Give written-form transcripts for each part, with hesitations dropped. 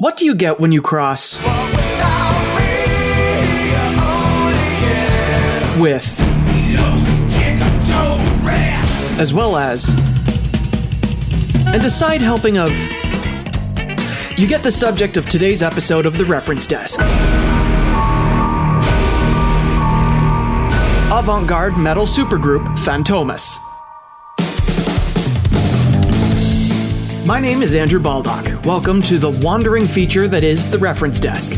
What do you get when you cross with, as well as, and a side helping of? You get the subject of today's episode of the Reference Desk. Avant-garde metal supergroup Fantomas. My name is Andrew Baldock. Welcome to the wandering feature that is the Reference Desk.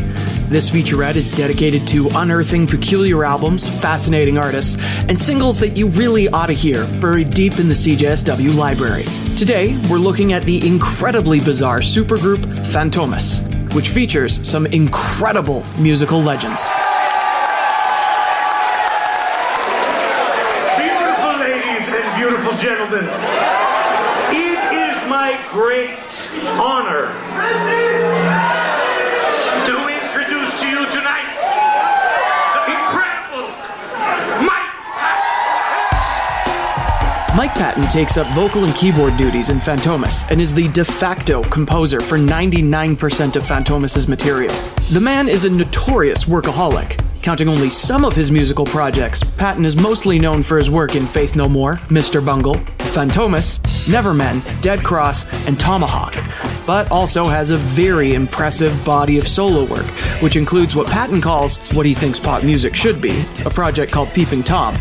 This featurette is dedicated to unearthing peculiar albums, fascinating artists, and singles that you really ought to hear, buried deep in the CJSW library. Today, we're looking at the incredibly bizarre supergroup Fantomas, which features some incredible musical legends. Beautiful ladies and beautiful gentlemen, it is my great honor to introduce to you tonight the incredible Mike Patton. Mike Patton takes up vocal and keyboard duties in Fantomas and is the de facto composer for 99% of Fantomas' material. The man is a notorious workaholic. Counting only some of his musical projects, Patton is mostly known for his work in Faith No More, Mr. Bungle, Fantomas, Nevermen, Dead Cross, and Tomahawk, but also has a very impressive body of solo work, which includes what Patton calls what he thinks pop music should be, a project called Peeping Tom,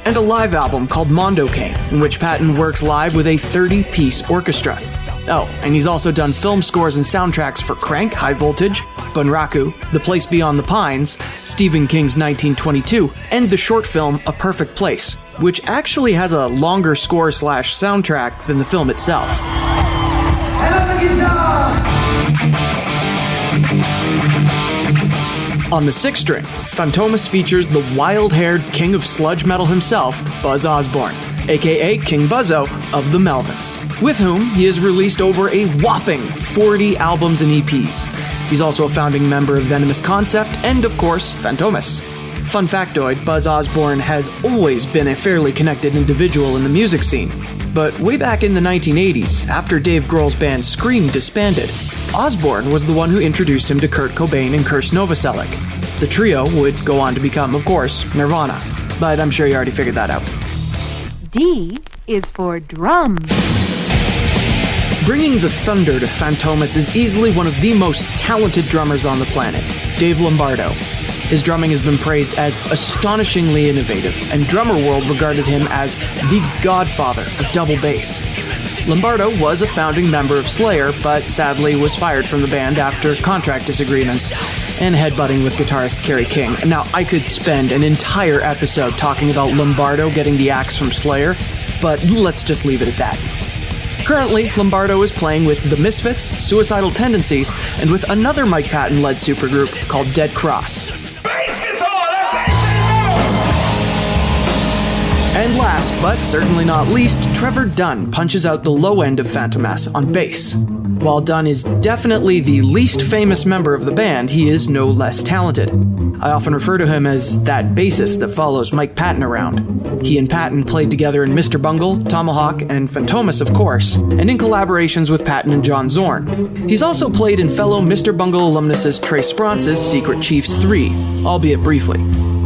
and a live album called Mondo Cane, in which Patton works live with a 30-piece orchestra. Oh, and he's also done film scores and soundtracks for Crank, High Voltage, Bunraku, The Place Beyond the Pines, Stephen King's 1922, and the short film A Perfect Place, which actually has a longer score/soundtrack than the film itself. And on the guitar! On the sixth string, Fantomas features the wild-haired king of sludge metal himself, Buzz Osborne, aka King Buzzo of the Melvins, with whom he has released over a whopping 40 albums and EPs. He's also a founding member of Venomous Concept and, of course, Fantomas. Fun factoid, Buzz Osborne has always been a fairly connected individual in the music scene. But way back in the 1980s, after Dave Grohl's band Scream disbanded, Osborne was the one who introduced him to Kurt Cobain and Kirst Novoselic. The trio would go on to become, of course, Nirvana. But I'm sure you already figured that out. D is for drum. Bringing the thunder to Fantomas is easily one of the most talented drummers on the planet, Dave Lombardo. His drumming has been praised as astonishingly innovative, and Drummer World regarded him as the godfather of double bass. Lombardo was a founding member of Slayer, but sadly was fired from the band after contract disagreements and headbutting with guitarist Kerry King. Now, I could spend an entire episode talking about Lombardo getting the axe from Slayer, but let's just leave it at that. Currently, Lombardo is playing with The Misfits, Suicidal Tendencies, and with another Mike Patton-led supergroup called Dead Cross. Bass guitar, that's bass. And last, but certainly not least, Trevor Dunn punches out the low end of Fantomas on bass. While Dunn is definitely the least famous member of the band, he is no less talented. I often refer to him as that bassist that follows Mike Patton around. He and Patton played together in Mr. Bungle, Tomahawk, and Fantomas, of course, and in collaborations with Patton and John Zorn. He's also played in fellow Mr. Bungle alumnus Trey Spronce's Secret Chiefs 3, albeit briefly,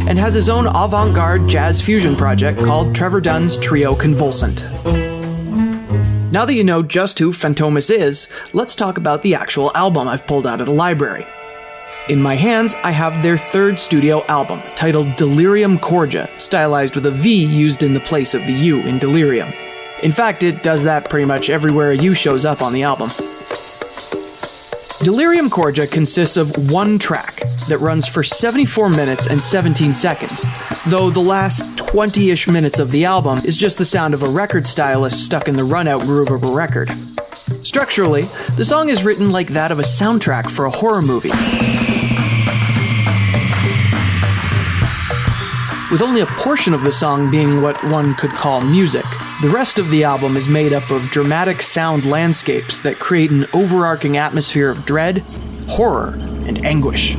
and has his own avant-garde jazz fusion project called Trevor Dunn's Trio Convulsant. Now that you know just who Fantomas is, let's talk about the actual album I've pulled out of the library. In my hands, I have their third studio album, titled Delerivm Cordia, stylized with a V used in the place of the U in Delirium. In fact, it does that pretty much everywhere a U shows up on the album. Delerivm Cordia consists of one track that runs for 74 minutes and 17 seconds, though the last 20-ish minutes of the album is just the sound of a record stylus stuck in the run-out groove of a record. Structurally, the song is written like that of a soundtrack for a horror movie, with only a portion of the song being what one could call music. The rest of the album is made up of dramatic sound landscapes that create an overarching atmosphere of dread, horror, and anguish.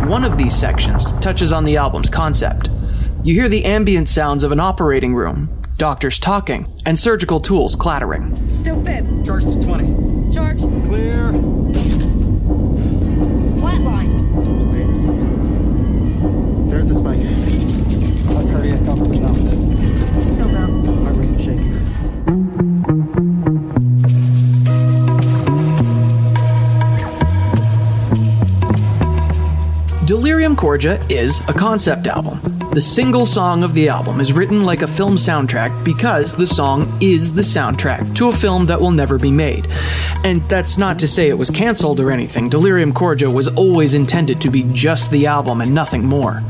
One one of these sections touches on the album's concept. You hear the ambient sounds of an operating room, doctors talking, and surgical tools clattering. Still fit. Charge to 20. Charge. Clear. Flatline. There's the spike. Left cardiac output now. Still down. Heart rate shaking. Delerivm Cordia is a concept album. The single song of the album is written like a film soundtrack because the song is the soundtrack to a film that will never be made. And that's not to say it was cancelled or anything. Delerivm Cordia was always intended to be just the album and nothing more.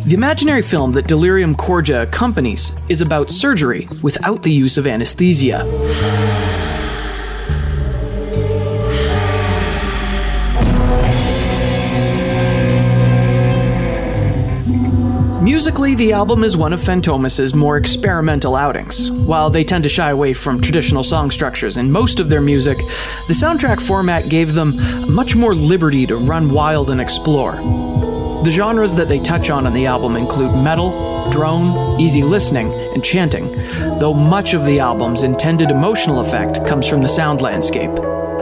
The imaginary film that Delerivm Cordia accompanies is about surgery without the use of anesthesia. Musically, the album is one of Fantomas' more experimental outings. While they tend to shy away from traditional song structures in most of their music, the soundtrack format gave them much more liberty to run wild and explore. The genres that they touch on the album include metal, drone, easy listening, and chanting, though much of the album's intended emotional effect comes from the sound landscape.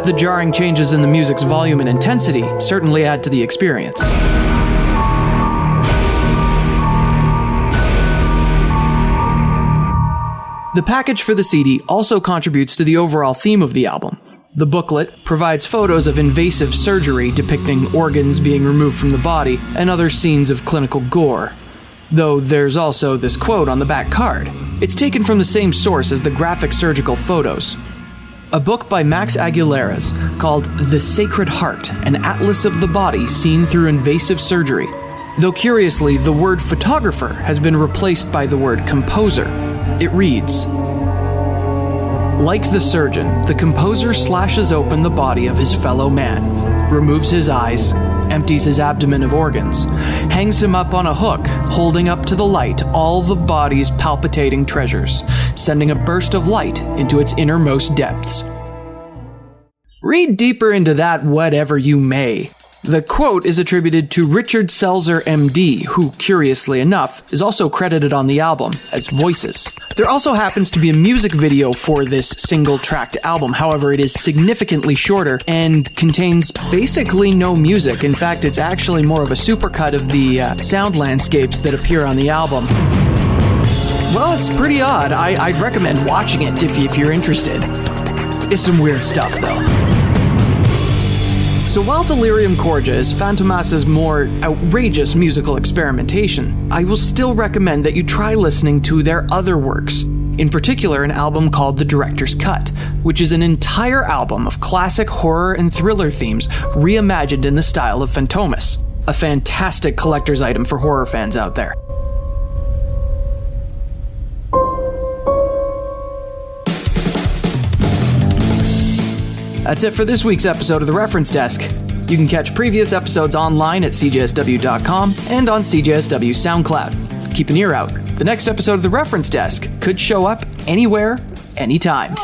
The jarring changes in the music's volume and intensity certainly add to the experience. The package for the CD also contributes to the overall theme of the album. The booklet provides photos of invasive surgery depicting organs being removed from the body and other scenes of clinical gore. Though there's also this quote on the back card. It's taken from the same source as the graphic surgical photos. A book by Max Aguilera's called The Sacred Heart, an Atlas of the Body Seen Through Invasive Surgery. Though curiously, the word photographer has been replaced by the word composer. It reads, "Like the surgeon, the composer slashes open the body of his fellow man, removes his eyes, empties his abdomen of organs, hangs him up on a hook, holding up to the light all the body's palpitating treasures, sending a burst of light into its innermost depths." Read deeper into that whatever you may. The quote is attributed to Richard Selzer, MD, who, curiously enough, is also credited on the album as voices. There also happens to be a music video for this single-tracked album, however, it is significantly shorter and contains basically no music. In fact, it's actually more of a supercut of the sound landscapes that appear on the album. Well, it's pretty odd. I'd recommend watching it if you're interested. It's some weird stuff, though. So while Delerivm Cordia is Fantomas' more outrageous musical experimentation, I will still recommend that you try listening to their other works. In particular, an album called The Director's Cut, which is an entire album of classic horror and thriller themes reimagined in the style of Fantomas. A fantastic collector's item for horror fans out there. That's it for this week's episode of The Reference Desk. You can catch previous episodes online at cjsw.com and on CJSW SoundCloud. Keep an ear out. The next episode of The Reference Desk could show up anywhere, anytime.